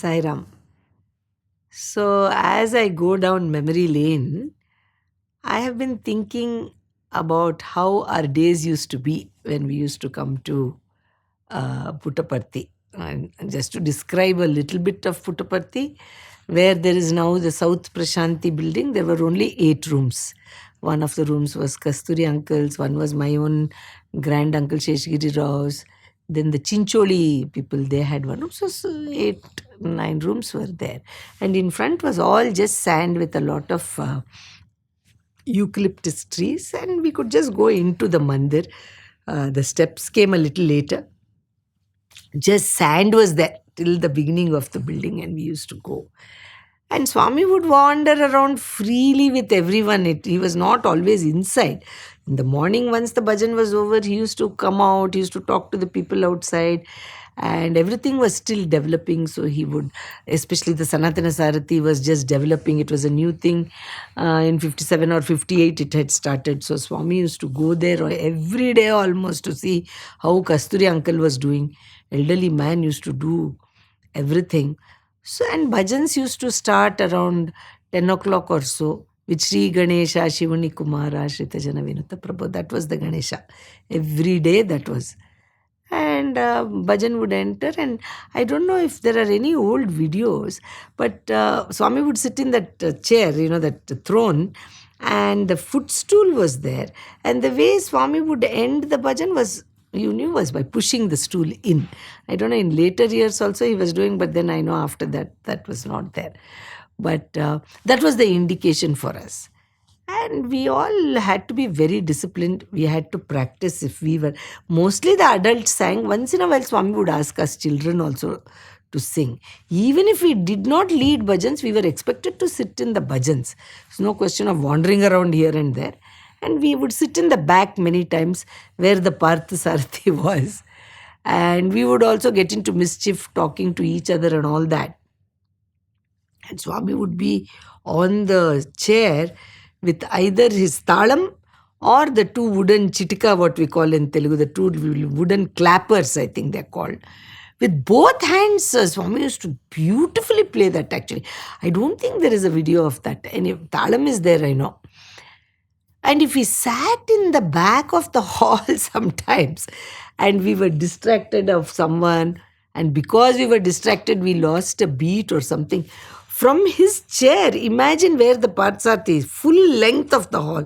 Sai Ram. So, as I go down memory lane, I have been thinking about how our days used to be when we used to come to Puttaparthi. And just to describe a little bit of Puttaparthi, where there is now the South Prasanthi building, there were only 8 rooms. One of the rooms was Kasturi uncle's, one was my own grand uncle Sheshgiri Rao's. Then the Chincholi people, they had one room. So 8, 9 rooms were there. And in front was all just sand with a lot of eucalyptus trees. And we could just go into the mandir. The steps came a little later. Just sand was there till the beginning of the building, and we used to go. And Swami would wander around freely with everyone. He was not always inside. In the morning, once the bhajan was over, he used to come out, he used to talk to the people outside, and everything was still developing. So he would, especially the Sanathana Sarathi was just developing. It was a new thing. In 57 or 58, it had started. So Swami used to go there every day almost to see how Kasturi uncle was doing. Elderly man used to do everything. So, and bhajans used to start around 10 o'clock or so with Sri Ganesha, Shivani Kumara, Shrita Jana Vinata Prabhu. That was the Ganesha. Every day that was. And bhajan would enter, and I don't know if there are any old videos, but Swami would sit in that chair, that throne, and the footstool was there. And the way Swami would end the bhajan was by pushing the stool in. I don't know, in later years also he was doing, but then I know after that was not there. But that was the indication for us. And we all had to be very disciplined. We had to practice if we were. Mostly the adults sang. Once in a while Swami would ask us children also to sing. Even if we did not lead bhajans, we were expected to sit in the bhajans. There's no question of wandering around here and there. And we would sit in the back many times where the Partha Sarathi was. And we would also get into mischief, talking to each other and all that. And Swami would be on the chair with either his talam or the 2 wooden chitika, what we call in Telugu, the 2 wooden clappers, I think they're called. With both hands, Swami used to beautifully play that actually. I don't think there is a video of that. Any talam is there, I know. And if we sat in the back of the hall sometimes and we were distracted of someone, and because we were distracted, we lost a beat or something, from his chair, imagine where the Parthasarathi is, full length of the hall,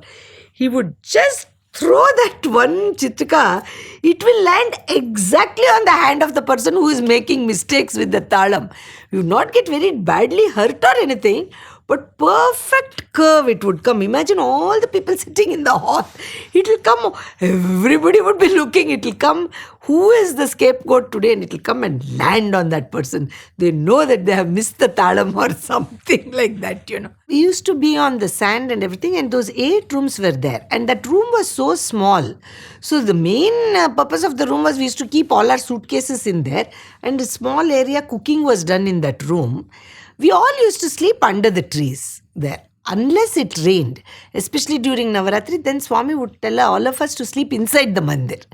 he would just throw that one chitrika, it will land exactly on the hand of the person who is making mistakes with the talam. You will not get very badly hurt or anything, but perfect curve it would come. Imagine all the people sitting in the hall. It will come, everybody would be looking. It will come, who is the scapegoat today? And it will come and land on that person. They know that they have missed the talam or something like that, We used to be on the sand and everything, and those 8 rooms were there. And that room was so small. So the main purpose of the room was we used to keep all our suitcases in there, and a small area cooking was done in that room. We all used to sleep under the trees there, unless it rained, especially during Navaratri. Then Swami would tell all of us to sleep inside the mandir.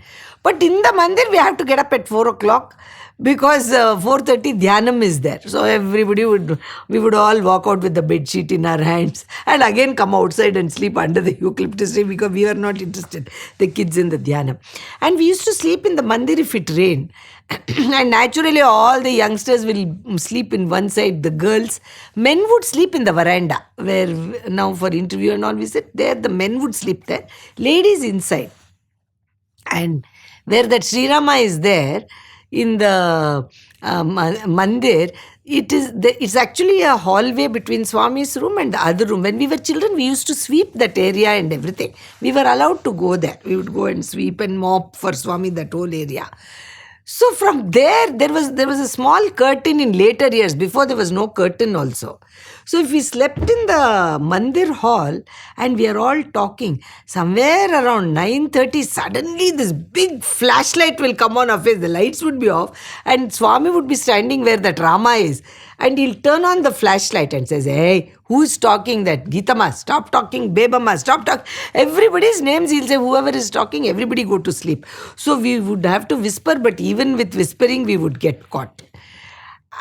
But in the mandir, we have to get up at 4 o'clock because 4:30 dhyanam is there. So we would all walk out with the bedsheet in our hands and again come outside and sleep under the eucalyptus tree because we were not interested, the kids in the dhyanam. And we used to sleep in the mandir if it rained. And naturally all the youngsters will sleep in one side, the girls. Men would sleep in the veranda, where now for interview and all we sit there, the men would sleep there, ladies inside. And where that Sri Rama is there in the mandir, it's actually a hallway between Swami's room and the other room. When we were children, we used to sweep that area and everything. We were allowed to go there. We would go and sweep and mop for Swami that whole area. So from there was a small curtain in later years. Before there was no curtain also. So if we slept in the mandir hall and we are all talking, somewhere around 9:30, suddenly this big flashlight will come on our face. The lights would be off and Swami would be standing where that Rama is. And he'll turn on the flashlight and says, "Hey, who's talking that? Geetha Ma, stop talking. Beba Ma, stop talking." Everybody's names, he'll say, whoever is talking, everybody go to sleep. So we would have to whisper, but even with whispering, we would get caught.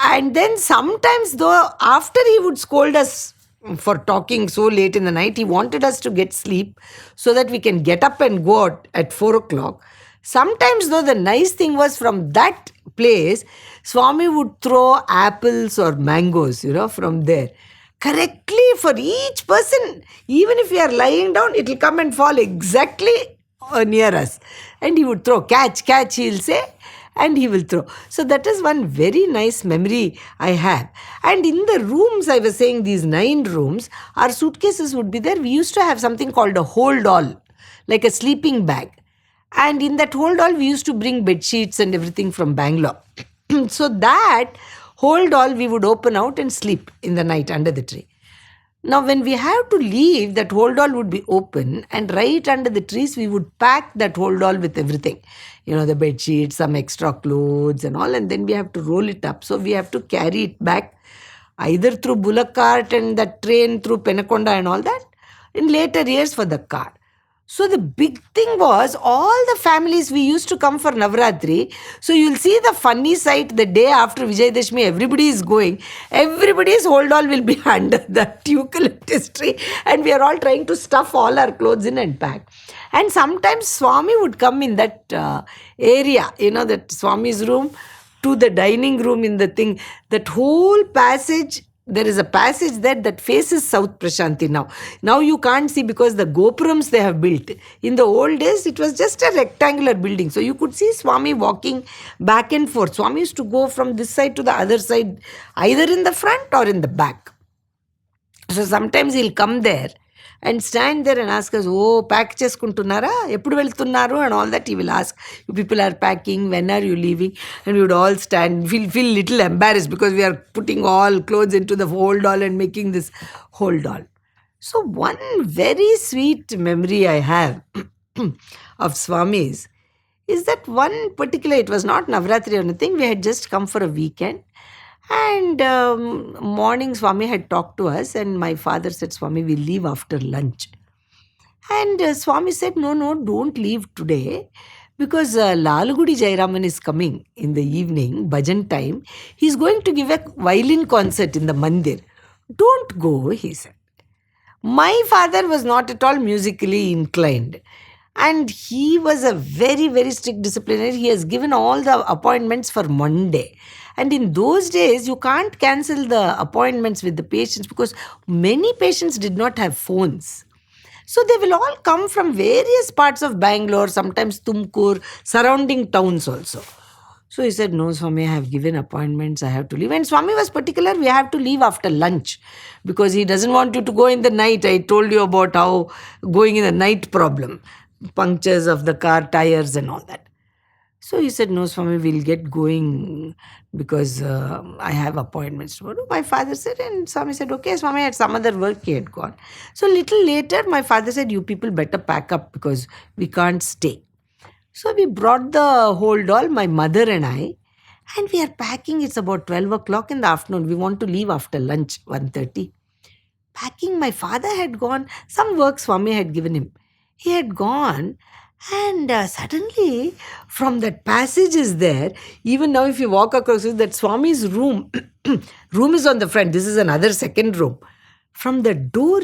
And then sometimes, though, after he would scold us for talking so late in the night, he wanted us to get sleep so that we can get up and go out at 4 o'clock. Sometimes, though, the nice thing was from that place, Swami would throw apples or mangoes, from there. Correctly for each person. Even if we are lying down, it will come and fall exactly near us. And he would throw, catch, catch, he'll say, and he will throw. So that is one very nice memory I have. And in the rooms, I was saying these 9 rooms, our suitcases would be there. We used to have something called a hold all, like a sleeping bag. And in that hold all, we used to bring bed sheets and everything from Bangalore. So that hold all we would open out and sleep in the night under the tree. Now, when we have to leave, that hold all would be open, and right under the trees, we would pack that hold all with everything. The bed sheets, some extra clothes and all, and then we have to roll it up. So we have to carry it back either through bullock cart and that train through Penakonda and all that, in later years for the car. So the big thing was all the families we used to come for Navratri. So you'll see the funny sight the day after Vijayadashmi, everybody is going. Everybody's hold all will be under that eucalyptus tree, and we are all trying to stuff all our clothes in and pack. And sometimes Swami would come in that area, that Swami's room to the dining room in the thing. That whole passage, there is a passage there that faces South Prasanthi now. Now you can't see because the gopurams they have built. In the old days, it was just a rectangular building. So you could see Swami walking back and forth. Swami used to go from this side to the other side, either in the front or in the back. So sometimes he'll come there and stand there and ask us, oh, pack cheskuntunnara, eppudu veltunnaru, and all that he will ask. You people are packing, when are you leaving? And we would all stand, feel little embarrassed because we are putting all clothes into the hold all and making this hold all. So one very sweet memory I have of Swami's is that one particular, it was not Navratri or anything, we had just come for a weekend. And morning Swami had talked to us, and my father said, Swami, we'll leave after lunch. And Swami said, no, don't leave today, because Lalugudi Jairaman is coming in the evening, bhajan time. He's going to give a violin concert in the mandir. Don't go, he said. My father was not at all musically inclined. And he was a very, very strict disciplinarian. He has given all the appointments for Monday. And in those days, you can't cancel the appointments with the patients because many patients did not have phones. So they will all come from various parts of Bangalore, sometimes Tumkur, surrounding towns also. So he said, no, Swami, I have given appointments, I have to leave. And Swami was particular, we have to leave after lunch because he doesn't want you to go in the night. I told you about how going in the night problem, punctures of the car tires and all that. So he said, no, Swami, we'll get going because I have appointments tomorrow. My father said, and Swami said, okay. Swami had some other work, he had gone. So little later, my father said, you people better pack up because we can't stay. So we brought the hold all, my mother and I, and we are packing. It's about 12 o'clock in the afternoon. We want to leave after lunch, 1:30. Packing, my father had gone. Some work Swami had given him. He had gone. And suddenly, from that passage is there, even now if you walk across it, that Swami's room, room is on the front. This is another second room. From the door,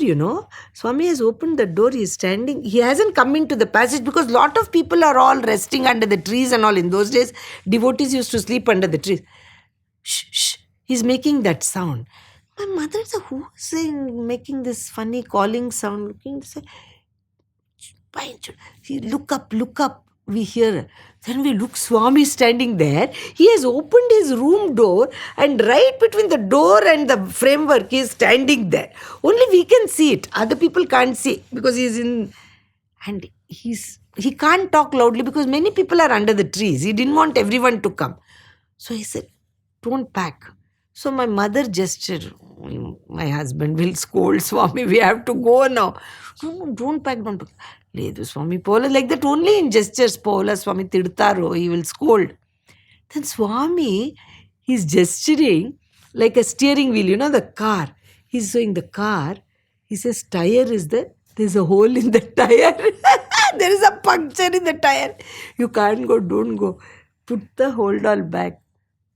Swami has opened the door. He is standing. He hasn't come into the passage because lot of people are all resting under the trees and all. In those days, devotees used to sleep under the trees. Shh, shh. He's making that sound. My mother said, who is making this funny calling sound? Looking to say, look up, we hear. Then we look, Swami standing there. He has opened his room door, and right between the door and the framework, he is standing there. Only we can see it. Other people can't see because he is in. And he can't talk loudly because many people are under the trees. He didn't want everyone to come. So he said, don't pack. So my mother gestured, my husband will scold Swami, we have to go now. No, don't pack. Ledu Swami Pola, like that only in gestures, Pola Swami Tirtaro, he will scold. Then Swami, he's gesturing like a steering wheel, the car. He's showing the car. He says, tire is there. There's a hole in the tire. There is a puncture in the tire. You can't go, don't go. Put the hold all back.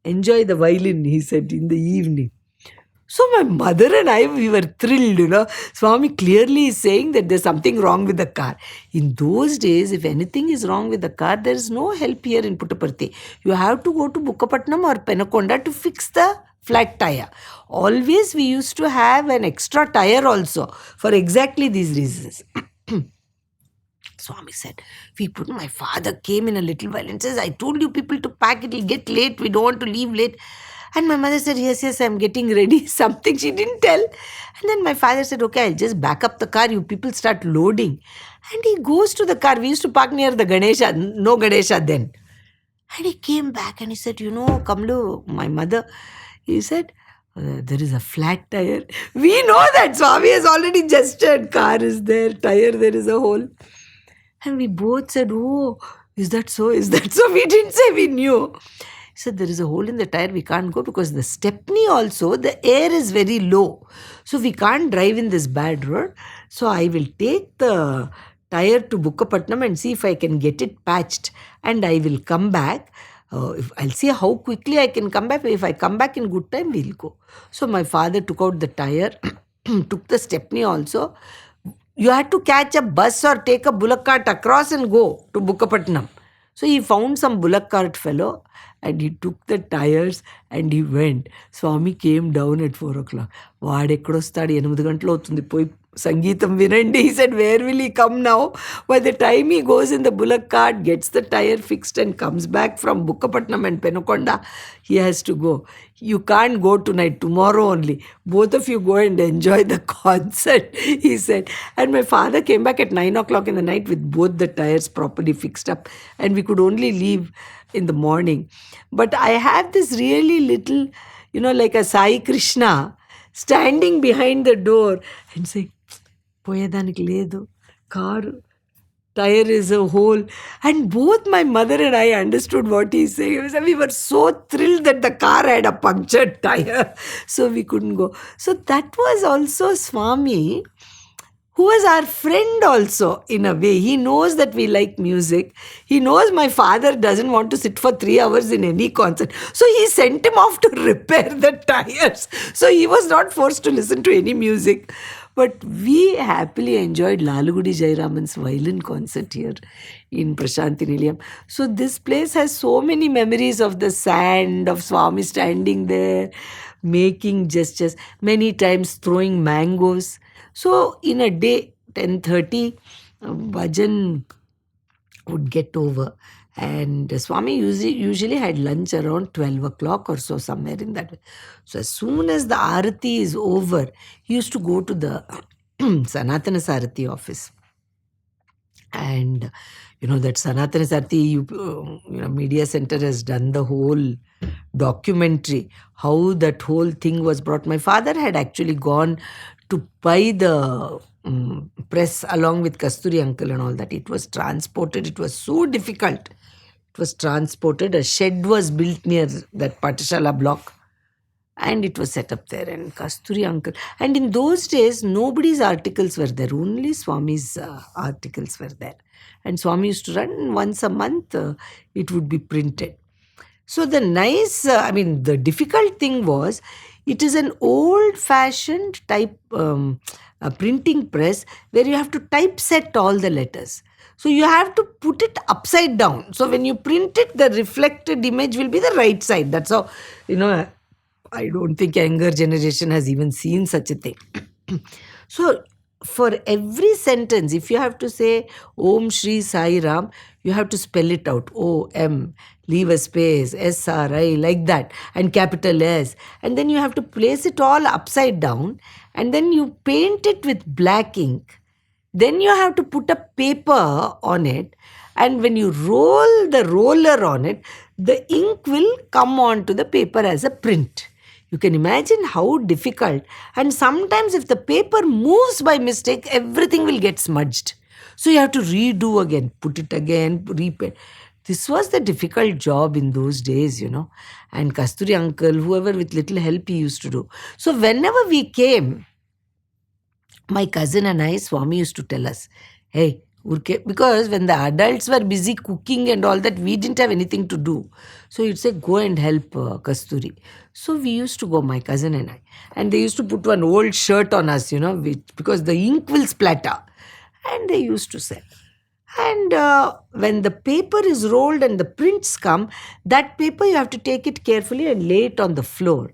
enjoy the violin, he said, in the evening. So my mother and I, we were thrilled. Swami clearly is saying that there's something wrong with the car. In those days, if anything is wrong with the car, there is no help here in Puttaparthi. You have to go to Bukkapatnam or Penakonda to fix the flat tire. Always we used to have an extra tire also for exactly these reasons. Swami said, my father came in a little while and says, I told you people to pack, it will get late, we don't want to leave late. And my mother said, yes, I'm getting ready. Something she didn't tell. And then my father said, okay, I'll just back up the car. You people start loading. And he goes to the car. We used to park near the Ganesha. No Ganesha then. And he came back and he said, Kamlu, my mother, he said, there is a flat tire. We know that Swami has already gestured. Car is there, tire, there is a hole. And we both said, oh, is that so? Is that so? We didn't say we knew. He said, there is a hole in the tire, we can't go because the stepney also, the air is very low. So we can't drive in this bad road. So I will take the tire to Bukkapatnam and see if I can get it patched. And I will come back. I'll see how quickly I can come back. If I come back in good time, we'll go. So my father took out the tire, took the stepney also. You had to catch a bus or take a bullock cart across and go to Bukkapatnam. So he found some bullock cart fellow and he took the tires and he went. Swami came down at 4 o'clock. వాడెక్కడొస్తాడు 8 గంటలు అవుతుంది పోయి సంగీతం వినండి. He said, where will he come now? By the time he goes in the bullock cart, gets the tire fixed and comes back from Bukkapatnam and Penakonda, he has to go. You can't go tonight, tomorrow only. Both of you go and enjoy the concert, he said. And my father came back at 9 o'clock in the night with both the tires properly fixed up. And we could only leave in the morning. But I have this really little, like a Sai Krishna standing behind the door and saying, పోయేదానికి లేదు car tire is a hole. And both my mother and I understood what he's saying. We were so thrilled that the car had a punctured tire, so we couldn't go. So that was also Swami, who was our friend also in a way. He knows that we like music. He knows my father doesn't want to sit for 3 hours in any concert. So he sent him off to repair the tires. So he was not forced to listen to any music. But we happily enjoyed Lalugudi Jairaman's violin concert here in Prasanthi Nilayam. So this place has so many memories of the sand, of Swami standing there, making gestures, many times throwing mangoes. So in a day, 10:30, bhajan would get over. And Swami usually had lunch around 12 o'clock or so, somewhere in that way. So as soon as the Arati is over, he used to go to the Sanathana Sarathi office. And that Sanathana Sarathi, media center has done the whole documentary, how that whole thing was brought. My father had actually gone to buy the press along with Kasturi uncle and all that. It was transported. It was so difficult. It was transported. A shed was built near that Patashala block and it was set up there. And Kasturi uncle. And in those days, nobody's articles were there. Only Swami's articles were there. And Swami used to run once a month. It would be printed. So the the difficult thing was, it is an old-fashioned type printing press where you have to typeset all the letters. So you have to put it upside down. So when you print it, the reflected image will be the right side. That's how, I don't think younger generation has even seen such a thing. So for every sentence, if you have to say Om Shri Sai Ram, you have to spell it out. O-M, leave a space, S-R-I, like that, and capital S. And then you have to place it all upside down, and then you paint it with black ink. Then you have to put a paper on it, and when you roll the roller on it, the ink will come onto the paper as a print. You can imagine how difficult. And sometimes if the paper moves by mistake, everything will get smudged. So you have to redo again, put it again, repaint. This was the difficult job in those days, And Kasturi uncle, whoever with little help he used to do. So whenever we came, my cousin and I, Swami used to tell us, hey, Because when the adults were busy cooking and all that, we didn't have anything to do. So you'd say, go and help Kasturi. So we used to go, my cousin and I. And they used to put one old shirt on us, because the ink will splatter. And they used to sell. And when the paper is rolled and the prints come, that paper you have to take it carefully and lay it on the floor.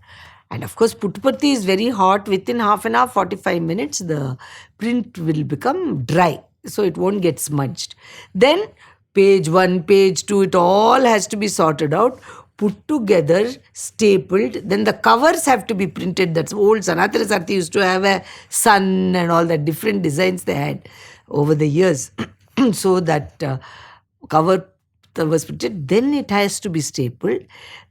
And of course, Puttaparthi is very hot. Within half an hour, 45 minutes, the print will become dry. So it won't get smudged. Then page 1, page 2, it all has to be sorted out, put together, stapled. Then the covers have to be printed. That's old Sanathana Sarathi used to have a sun and all the different designs they had over the years. So that cover was printed. Then it has to be stapled.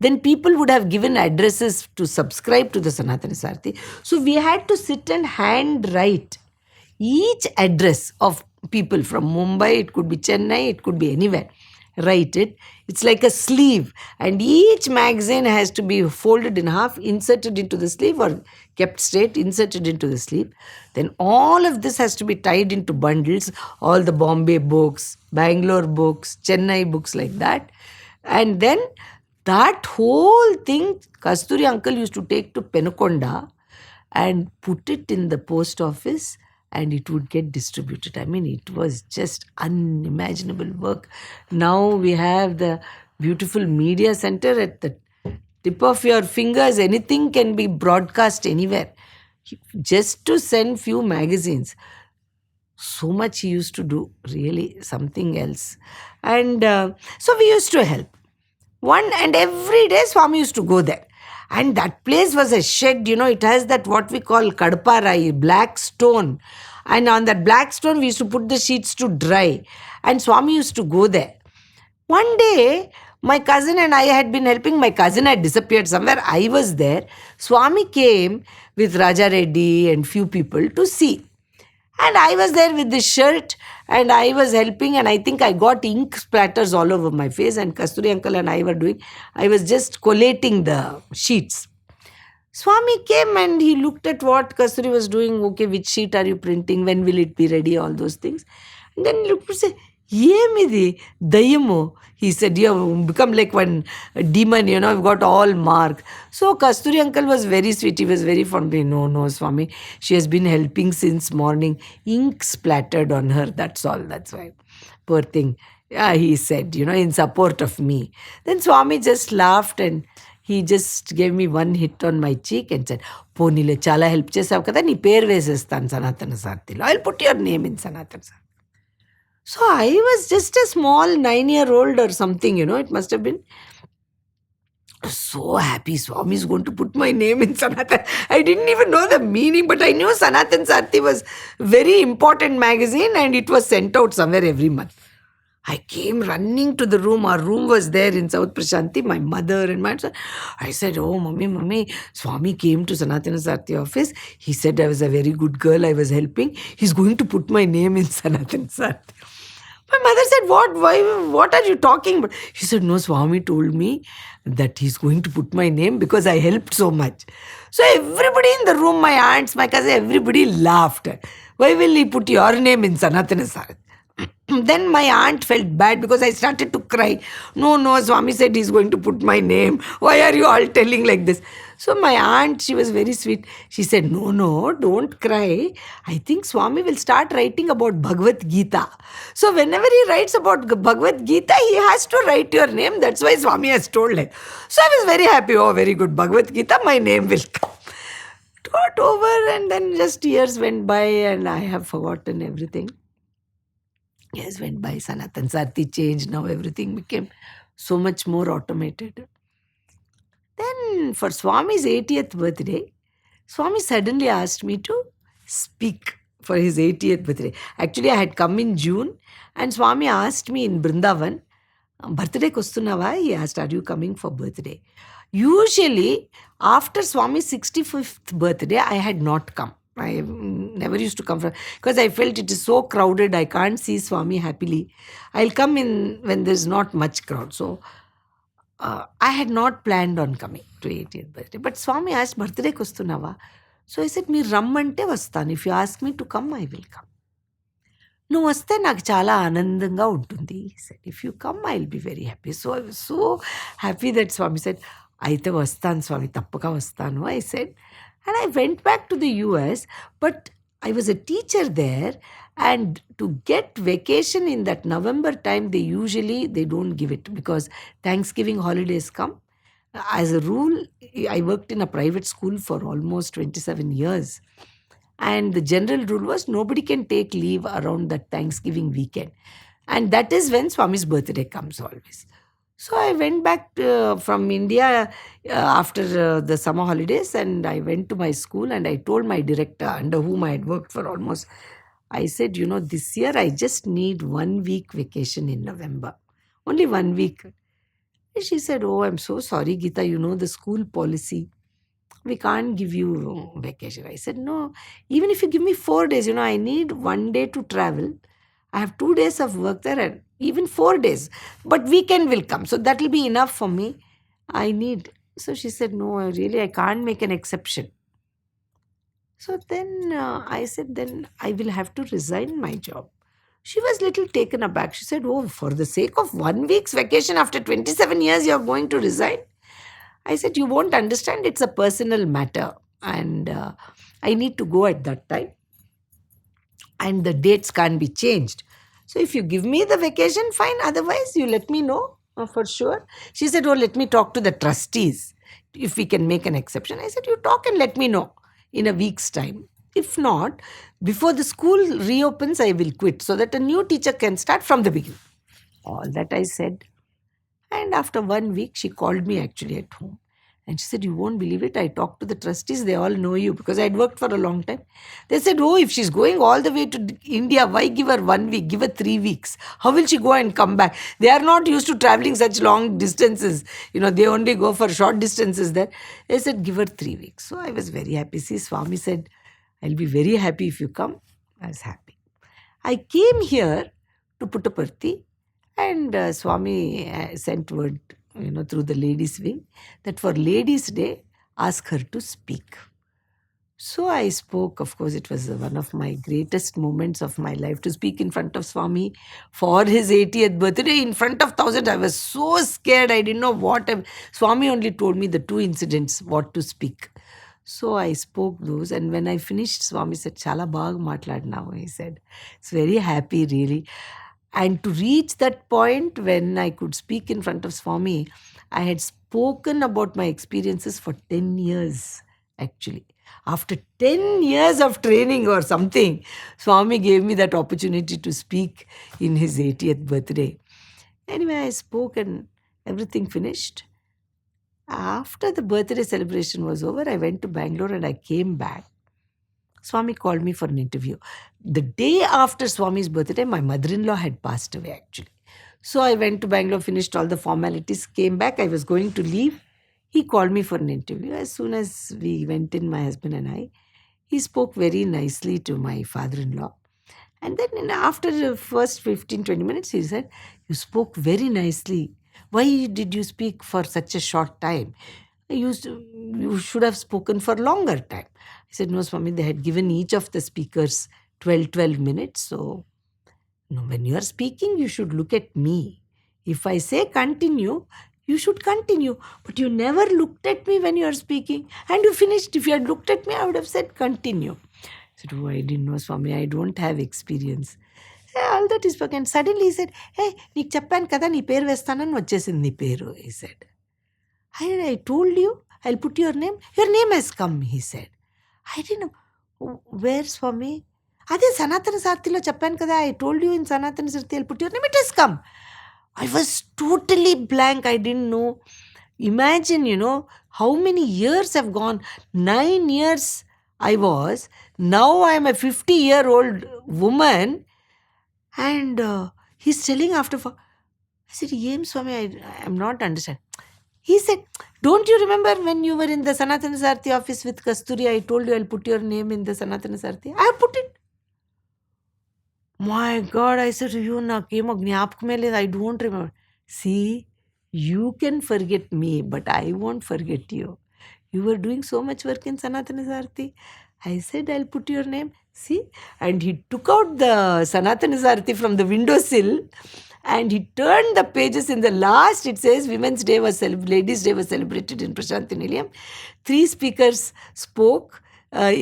Then people would have given addresses to subscribe to the Sanathana Sarathi. So we had to sit and handwrite each address of people from Mumbai. It could be Chennai, it could be anywhere. Write it. It's like a sleeve, and each magazine has to be folded in half, inserted into the sleeve, or kept straight, inserted into the sleeve. Then all of this has to be tied into bundles, all the Bombay books, Bangalore books, Chennai books, like that. And then that whole thing, Kasturi uncle used to take to Penukonda and put it in the post office, and it would get distributed. I mean, it was just unimaginable work. Now we have the beautiful media center at the tip of your fingers. Anything can be broadcast anywhere. Just to send few magazines. So much he used to do, really something else. And so we used to help. One and every day Swami used to go there. And that place was a shed, it has that what we call kadparai, black stone. And on that black stone, we used to put the sheets to dry. And Swami used to go there. One day, my cousin and I had been helping. My cousin had disappeared somewhere. I was there. Swami came with Raja Reddy and few people to see. And I was there with this shirt and I was helping, and I think I got ink splatters all over my face, and Kasturi uncle and I was just collating the sheets. Swami came and he looked at what Kasturi was doing. Okay, which sheet are you printing? When will it be ready? All those things. And then he looked and said, Yemidi, Dayamo. He said, you have become like one demon, you've got all mark. So Kasturi uncle was very sweet. He was very fond of me. No, Swami. She has been helping since morning. Ink splattered on her. That's all. That's why. Poor thing. Yeah, he said, in support of me. Then Swami just laughed and he just gave me one hit on my cheek and said, Ponile, chala help chesav kada, nee per vesestan Sanathana Sarathilo. I'll put your name in Sanathana Sarathi. So I was just a small 9-year-old or something, it must have been. So happy, Swami is going to put my name in Sanatan. I didn't even know the meaning, but I knew Sanathana Sarathi was very important magazine and it was sent out somewhere every month. I came running to the room. Our room was there in South Prasanthi, my mother and my son. I said, oh, mummy, Swami came to Sanathana Sarathi office. He said I was a very good girl. I was helping. He's going to put my name in Sanathana Sarathi. My mother said, what? Why? What are you talking about? She said, no, Swami told me that he's going to put my name because I helped so much. So everybody in the room, my aunts, my cousin, everybody laughed. Why will he put your name in Sanathana Sarathi? Then my aunt felt bad because I started to cry. No, Swami said he's going to put my name. Why are you all telling like this? So my aunt, she was very sweet. She said, no, don't cry. I think Swami will start writing about Bhagavad Gita. So whenever he writes about Bhagavad Gita, he has to write your name. That's why Swami has told her. So I was very happy. Oh, very good. Bhagavad Gita, my name will come. It got over and then just years went by and I have forgotten everything. Years went by, Sanathana Sarathi changed, now everything became so much more automated. Then for Swami's 80th birthday, Swami suddenly asked me to speak for his 80th birthday. Actually, I had come in June and Swami asked me in Brindavan, birthday Kostunava, he asked, are you coming for birthday? Usually, after Swami's 65th birthday, I had not come. I never used to come because I felt it is so crowded. I can't see Swami happily. I'll come in when there's not much crowd. So I had not planned on coming to 80th birthday. But Swami asked, birthday Kostunava. So I said, me rammante vastan. If you ask me to come, I will come. నువ్వు వస్తే నాకు చాలా ఆనందంగా ఉంటుంది. He said, "If you come, I'll be very happy." So I was so happy that Swami said, అయితే వస్తాను స్వామి, తప్పక వస్తాను. I said, and I went back to the US, but I was a teacher there, and to get vacation in that November time, they don't give it because Thanksgiving holidays come. As a rule, I worked in a private school for almost 27 years. And the general rule was nobody can take leave around that Thanksgiving weekend. And that is when Swami's birthday comes always. So I went back from India after the summer holidays, and I went to my school and I told my director, under whom I had worked for almost, I said, this year I just need 1 week vacation in November. Only 1 week. And she said, "Oh, I'm so sorry, Geetha, the school policy. We can't give you vacation." I said, "No, even if you give me 4 days, I need 1 day to travel. I have 2 days of work there and even 4 days. But weekend will come. So that will be enough for me. I need." So she said, "No, really, I can't make an exception." So then I said, "Then I will have to resign my job." She was little taken aback. She said, "Oh, for the sake of 1 week's vacation after 27 years, you're going to resign?" I said, "You won't understand. It's a personal matter. And I need to go at that time. And the dates can't be changed. So if you give me the vacation, fine. Otherwise, you let me know for sure." She said, "Oh, let me talk to the trustees if we can make an exception." I said, "You talk and let me know in a week's time. If not, before the school reopens, I will quit so that a new teacher can start from the beginning." All that I said. And after 1 week, she called me actually at home. And she said, "You won't believe it. I talked to the trustees. They all know you," because I'd worked for a long time. They said, "Oh, if she's going all the way to India, why give her 1 week? Give her 3 weeks. How will she go and come back? They are not used to traveling such long distances. They only go for short distances there." They said, "Give her 3 weeks." So I was very happy. See, Swami said, "I'll be very happy if you come." I was happy. I came here to Puttaparthi, and Swami sent word, through the ladies' wing, that for Ladies' Day, ask her to speak. So I spoke. Of course, it was one of my greatest moments of my life to speak in front of Swami for his 80th birthday in front of thousands. I was so scared. I didn't know what. Swami only told me the two incidents, what to speak. So I spoke those, and when I finished, Swami said, "Chala baag maatladnavu," he said. It's very happy, really. And to reach that point when I could speak in front of Swami, I had spoken about my experiences for 10 years, actually. After 10 years of training or something, Swami gave me that opportunity to speak in his 80th birthday. Anyway, I spoke and everything finished. After the birthday celebration was over, I went to Bangalore and I came back. Swami called me for an interview. The day after Swami's birthday, my mother-in-law had passed away, actually. So I went to Bangalore, finished all the formalities, came back. I was going to leave. He called me for an interview. As soon as we went in, my husband and I, he spoke very nicely to my father-in-law. And then after the first 15-20 minutes, he said, "You spoke very nicely. Why did you speak for such a short time? You should have spoken for longer time." I said, "No, Swami, they had given each of the speakers 12 minutes. So, when you are speaking, you should look at me. If I say continue, you should continue. But you never looked at me when you are speaking. And you finished. If you had looked at me, I would have said continue." I said, "Oh, I didn't know, Swami. I don't have experience." All that is spoken. Suddenly he said, "Hey, నీకు చెప్పాను కదా నీ పేరు వేస్తానని వచ్చేసింది నీ పేరు," he said. I told you, I'll put your name. Your name has come, he said. I didn't know. Where, Swami? అదే సనాతన సారథిలో చెప్పాను కదా. I told you in Sanathana Sarathi, I'll put your name. It has come. I was totally blank. I didn't know. Imagine, how many years have gone. 9 years I was. Now I'm a 50-year-old woman. And he's telling after... I said, "Yem, Swami, I'm not understand." He said, "Don't you remember when you were in the Sanathana Sarathi office with Kasturi, I told you I'll put your name in the Sanathana Sarathi? I have put it." My God, I said, "You nakemo gnapakame ledhu. I don't remember." See, you can forget me, but I won't forget you. You were doing so much work in Sanathana Sarathi. I said, "I'll put your name." See? And he took out the Sanathana Sarathi from the windowsill and he turned the pages. In the last, it says Ladies' Day was celebrated in Prasanthi Nilayam. 3 speakers spoke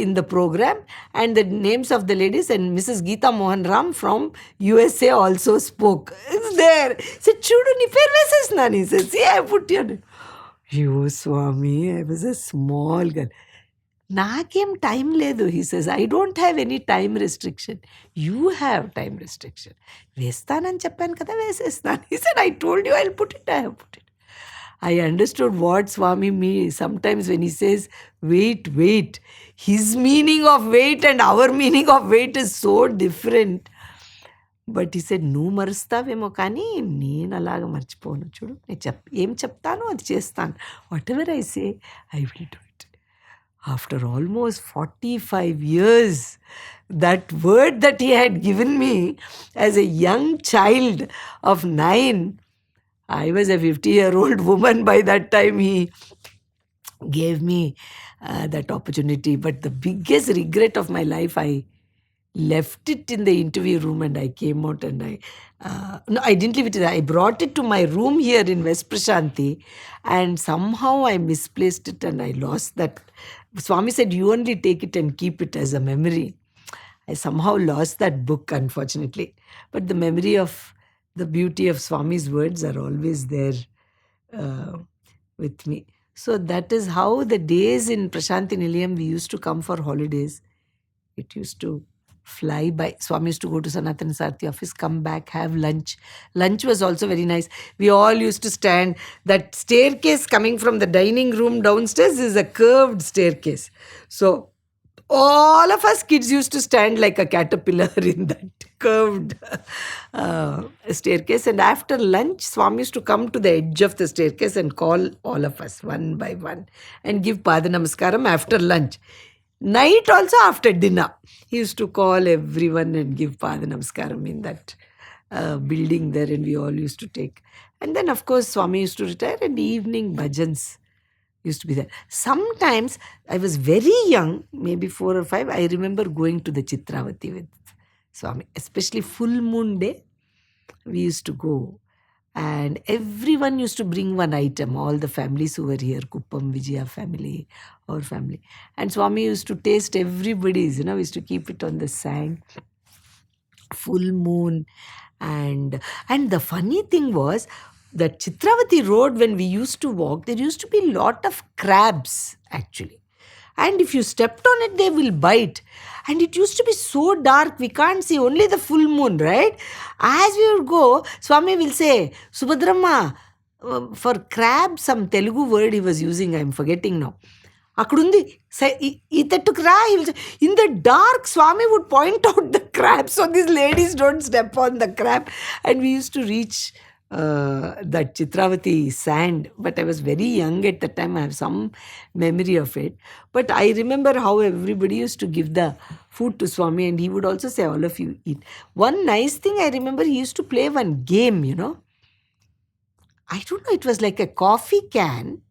in the program, and the names of the ladies, and Mrs. Geetha Mohan Ram from USA also spoke. It's there. He said, Chudu, ni per veses nani. He says, see, I put your name. You, Swami, I was a small girl. నాకేం time లేదు. He says I don't have any time restriction. You have time restriction. వేస్తానని చెప్పాను కదా, వేసేస్తాను. He said I told you I will put it, I have put it. I understood what Swami means. Sometimes when he says, wait, wait, his meaning of wait and our meaning of wait is so different. But he said, నువ్వు మరుస్తావేమో కానీ నేను అలాగ మర్చిపోను. చూడు, నేను ఏం చెప్తానో అది చేస్తాను. What ever I say, I will do it. After almost 45 years, that word that he had given me as a young child of 9, I was a 50-year-old woman by that time. He gave me that opportunity. But the biggest regret of my life, I left it in the interview room and I came out and no, I didn't leave it. I brought it to my room here in West Prasanthi and somehow I misplaced it and I lost that. Swami said, you only take it and keep it as a memory. I somehow lost that book, unfortunately. But the memory of the beauty of Swami's words are always there with me. So that is how the days in Prasanthi Nilayam, we used to come for holidays. It used to fly by. Swami used to go to Sanathana Sarathi office, come back, have lunch. Lunch was also very nice. We all used to stand. That staircase coming from the dining room downstairs is a curved staircase. So all of us kids used to stand like a caterpillar in that curved staircase. And after lunch, Swami used to come to the edge of the staircase and call all of us one by one and give Pada Namaskaram after lunch. Night also after dinner, he used to call everyone and give Pada Namaskaram in that building there, and we all used to take. And then, of course, Swami used to retire and evening bhajans used to be there. Sometimes, I was very young, maybe 4 or 5, I remember going to the Chitravathi with Swami, especially full moon day, we used to go. And everyone used to bring one item, all the families who were here, Kuppam, Vijaya family, our family. And Swami used to taste everybody's, we used to keep it on the sand, full moon. And the funny thing was, that Chitravathi road, when we used to walk, there used to be a lot of crabs, actually. And if you stepped on it, they will bite. And it used to be so dark, we can't see, only the full moon, right? As we would go, Swami will say, Subhadramma, for crab, some Telugu word he was using, I'm forgetting now. Akudundi, in the dark, Swami would point out the crab, so these ladies don't step on the crab. And we used to reach that Chitravathi sand, but I was very young at the time. I have some memory of it, but I remember how everybody used to give the food to Swami, and he would also say, all of you eat. One nice thing I remember, he used to play one game, I don't know, it was like a coffee can,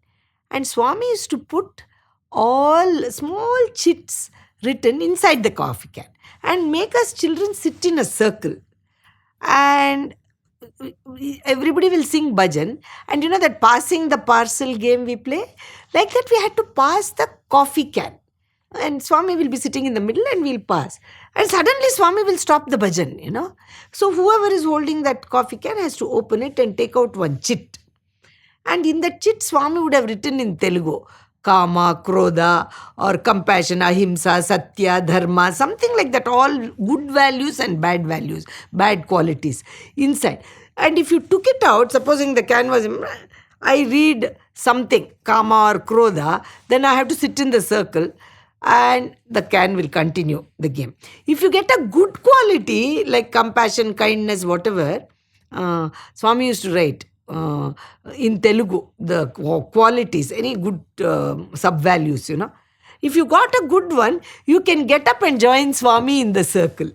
and Swami used to put all small chits written inside the coffee can and make us children sit in a circle, and everybody will sing bhajan. And that passing the parcel game we play, like that we had to pass the coffee can, and Swami will be sitting in the middle and we'll pass, and suddenly Swami will stop the bhajan, so whoever is holding that coffee can has to open it and take out one chit, and in that chit Swami would have written in Telugu, Kama, Krodha, or compassion, Ahimsa, Sathya, Dharma, something like that, all good values and bad values, bad qualities inside. And if you took it out, supposing the can was, I read something, Kama or Krodha, then I have to sit in the circle and the can will continue the game. If you get a good quality, like compassion, kindness, whatever, Swami used to write, in Telugu, the qualities, any good sub-values, If you got a good one, you can get up and join Swami in the circle.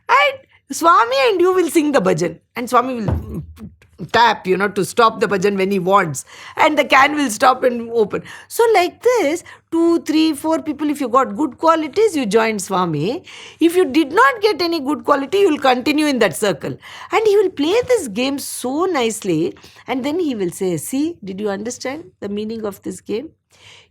And Swami and you will sing the bhajan. And Swami will tap, to stop the bhajan when he wants. And the can will stop and open. So like this, 2, 3, 4 people, if you got good qualities, you join Swami. If you did not get any good quality, you will continue in that circle. And he will play this game so nicely. And then he will say, see, did you understand the meaning of this game?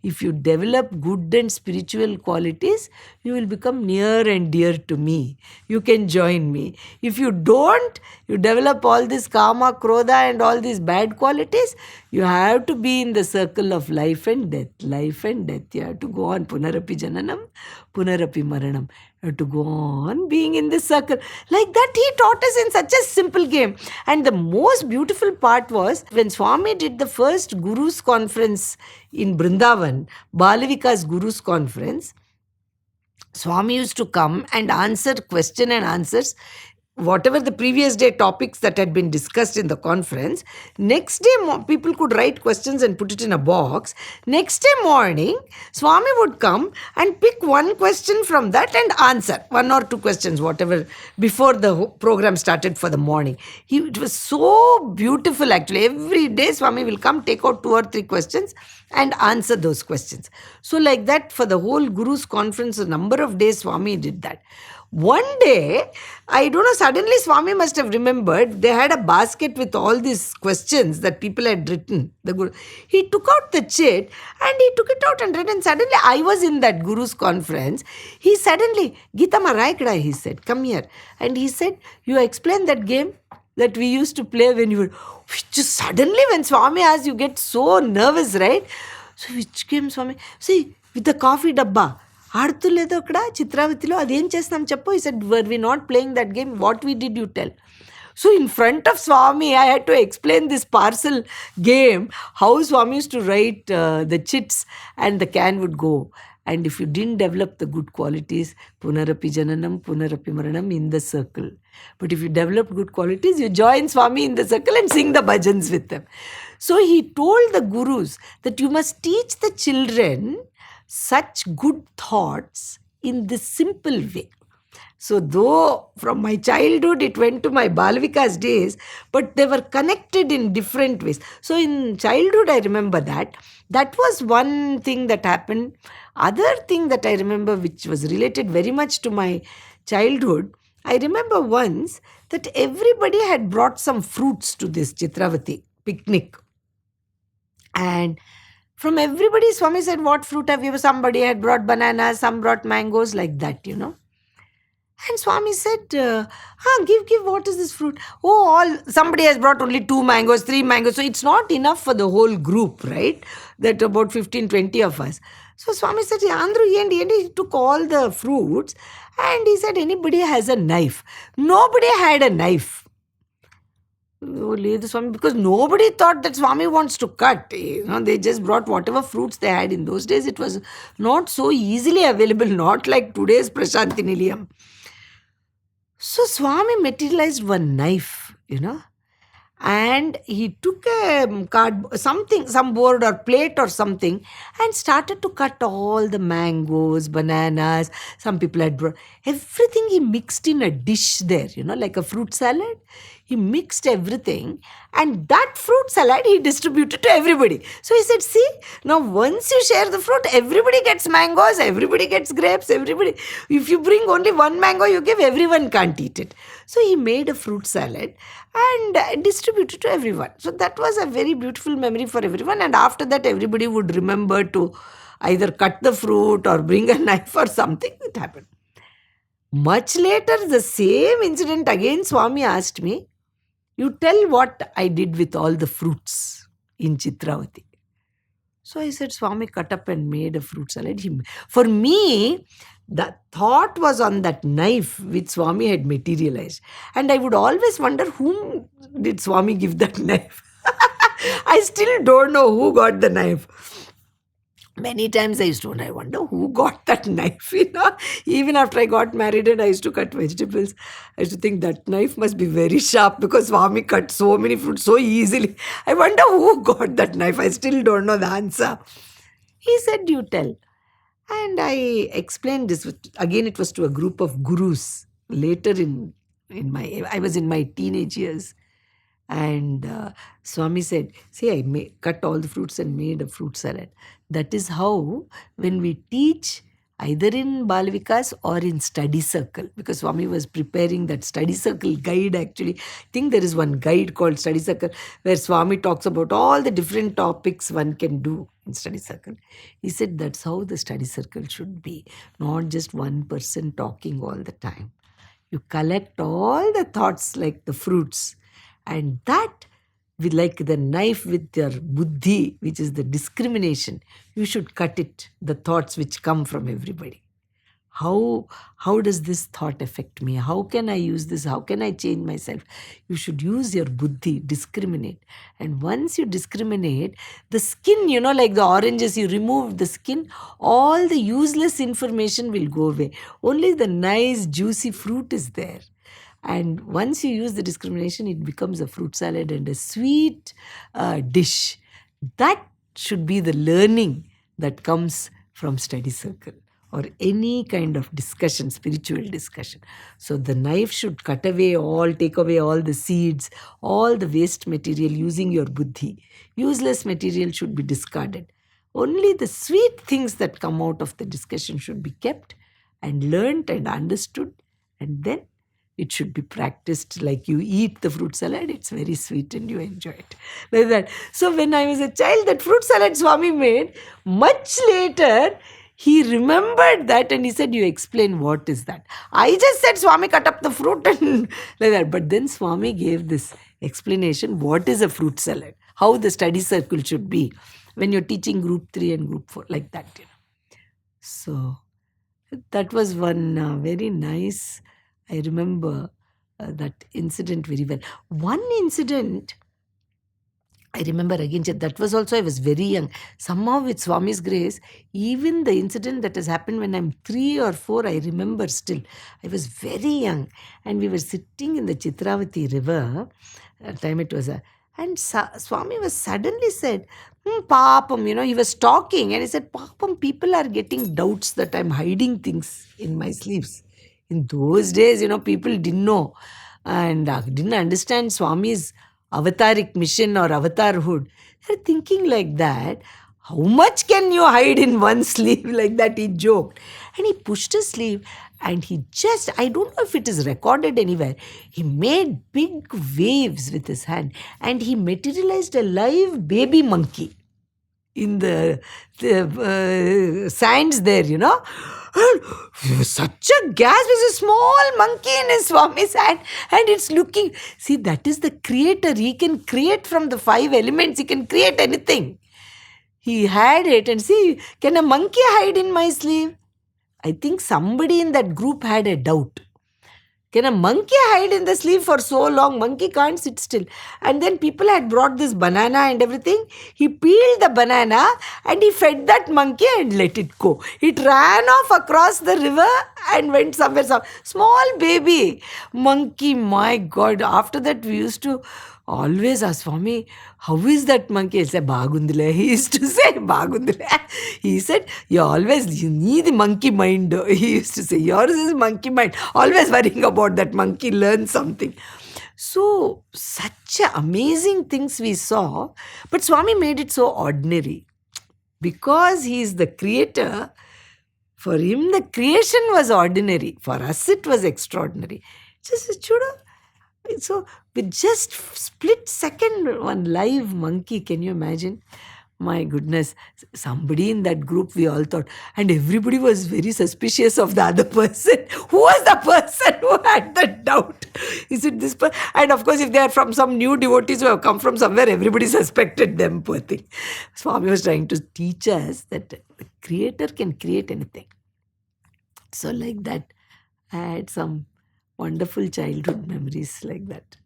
If you develop good and spiritual qualities, you will become near and dear to me. You can join me. If you don't, you develop all this kama, krodha and all these bad qualities, you have to be in the circle of life and death. Life and death. You have to go on. Punarapi jananam, punarapi maranam. You have to go on being in this circle. Like that, he taught us in such a simple game. And the most beautiful part was when Swami did the first Guru's conference in Brindavan, Balavika's Guru's conference, Swami used to come and answer question and answers, whatever the previous day topics that had been discussed in the conference. Next day, people could write questions and put it in a box. Next day morning, Swami would come and pick one question from that and answer 1 or 2 questions, whatever, before the program started for the morning. It was so beautiful actually. Every day Swami will come, take out 2 or 3 questions and answer those questions. So like that, for the whole Guru's conference, a number of days Swami did that. One day, I don't know, suddenly Swami must have remembered they had a basket with all these questions that people had written. The Guru. He took out the chit and he took it out and read, and suddenly I was in that Guru's conference. He suddenly, Geetha Mohan, he said, come here. And he said, you explain that game that we used to play when you were, just suddenly when Swami asks, you get so nervous, right? So which game, Swami? See, with the coffee dabba. ఆడుతులేదో అక్కడ చిత్రావతిలో అదేం చేస్తాం చెప్పు. He said, were we not playing that game? What we did, you tell. So in front of Swami, I had to explain this parcel game, how Swami used to write the chits and the can would go. And if you didn't develop the good qualities, punarapi jananam, punarapi maranam, in the circle. But if you develop good qualities, you join Swami in the circle and sing the bhajans with them. So he told the Gurus that you must teach the children such good thoughts in this simple way. So though from my childhood it went to my Balavika's days, but they were connected in different ways. So in childhood I remember that. That was one thing that happened. Other thing that I remember which was related very much to my childhood, I remember once that everybody had brought some fruits to this Chitravathi picnic. And from everybody, Swami said, what fruit have you? Somebody had brought bananas, some brought mangoes, like that, you know. And Swami said, give, what is this fruit? Oh, somebody has brought only 2 mangoes, 3 mangoes. So it's not enough for the whole group, right? That about 15, 20 of us. So Swami said, Andru, he took all the fruits and he said, anybody has a knife. Nobody had a knife. Because nobody thought that Swami wants to cut. You know, they just brought whatever fruits they had. In those days, it was not so easily available, not like today's Prasanthi Nilayam. So Swami materialized one knife, you know, and he took a some board or plate or something and started to cut all the mangoes, bananas. Some people had brought everything. He mixed in a dish there, you know, like a fruit salad. He mixed everything and that fruit salad he distributed to everybody. So he said, see, now once you share the fruit, everybody gets mangoes, everybody gets grapes, everybody. If you bring only one mango, you give, everyone can't eat it. So he made a fruit salad and distributed to everyone. So that was a very beautiful memory for everyone. And after that, everybody would remember to either cut the fruit or bring a knife or something. It happened. Much later, the same incident again, Swami asked me, you tell what I did with all the fruits in Chitravathi. So I said, Swami cut up and made a fruit salad. For me, the thought was on that knife which Swami had materialized. And I would always wonder, whom did Swami give that knife? I still don't know who got the knife. Many times I used to wonder, I wonder who got that knife, you know. Even after I got married and I used to cut vegetables, I used to think that knife must be very sharp because Swami cut so many fruits so easily. I wonder who got that knife. I still don't know the answer. He said, you tell. And I explained this. Again, it was to a group of gurus later I was in my teenage years. And Swami said, see, cut all the fruits and made a fruit salad. That is how, when we teach, either in Balavikas or in study circle, because Swami was preparing that study circle guide actually. I think there is one guide called study circle where Swami talks about all the different topics one can do in study circle. He said that's how the study circle should be, not just one person talking all the time. You collect all the thoughts like the fruits, and that, with like the knife with your buddhi, which is the discrimination, you should cut it, the thoughts which come from everybody. How does this thought affect me? How can I use this? How can I change myself? You should use your buddhi, discriminate. And once you discriminate, the skin, like the oranges, you remove the skin, all the useless information will go away. Only the nice, juicy fruit is there. And once you use the discrimination, it becomes a fruit salad and a sweet dish. That should be the learning that comes from study circle or any kind of discussion, spiritual discussion. So the knife should take away all the seeds, all the waste material using your buddhi. Useless material should be discarded. Only the sweet things that come out of the discussion should be kept and learnt and understood, and then it should be practiced. Like you eat the fruit salad, it's very sweet and you enjoy it. Like that. So when I was a child, that fruit salad Swami made, much later, he remembered that and he said, you explain what is that. I just said, Swami, cut up the fruit and like that. But then Swami gave this explanation, what is a fruit salad, how the study circle should be when you're teaching group 3 and group 4, like that. So that was one very nice, I remember that incident very well. One incident I remember again, that was also, I was very young. Somehow with Swami's grace, even the incident that has happened when I'm 3 or 4, I remember still. I was very young and we were sitting in the Chitravathi river. At the time it was and Swami was suddenly said, Papam, he was talking and he said, Papam, people are getting doubts that I'm hiding things in my sleeves. In those days, people didn't know and didn't understand Swami's avataric mission or avatarhood. They're thinking like that. How much can you hide in one sleeve? Like that, he joked. And he pushed his sleeve and he just, I don't know if it is recorded anywhere, he made big waves with his hand and he materialized a live baby monkey in the sands there, And such a gasp. There's a small monkey in his Swami's hand and it's looking. See, that is the creator. He can create from the 5 elements. He can create anything. He had it and see, can a monkey hide in my sleeve? I think somebody in that group had a doubt. Can a monkey hide in the sleeve for so long? Monkey can't sit still. And then people had brought this banana and everything. He peeled the banana and he fed that monkey and let it go. It ran off across the river and went somewhere. Small baby monkey, my God. After that, we used to always ask Swami, how is that monkey? I said, Bagundule. He used to say, Bagundule. He said, you need monkey mind. He used to say, yours is monkey mind. Always worrying about that monkey, learn something. So, such amazing things we saw. But Swami made it so ordinary. Because he is the creator, for him the creation was ordinary. For us it was extraordinary. Just chuda. So, with just split second, one live monkey, can you imagine? My goodness, somebody in that group, we all thought, and everybody was very suspicious of the other person. Who was the person who had the doubt? Is it this person? And of course, if they are from some new devotees who have come from somewhere, everybody suspected them, poor thing. Swami was trying to teach us that the creator can create anything. So, like that, I had some wonderful childhood memories like that.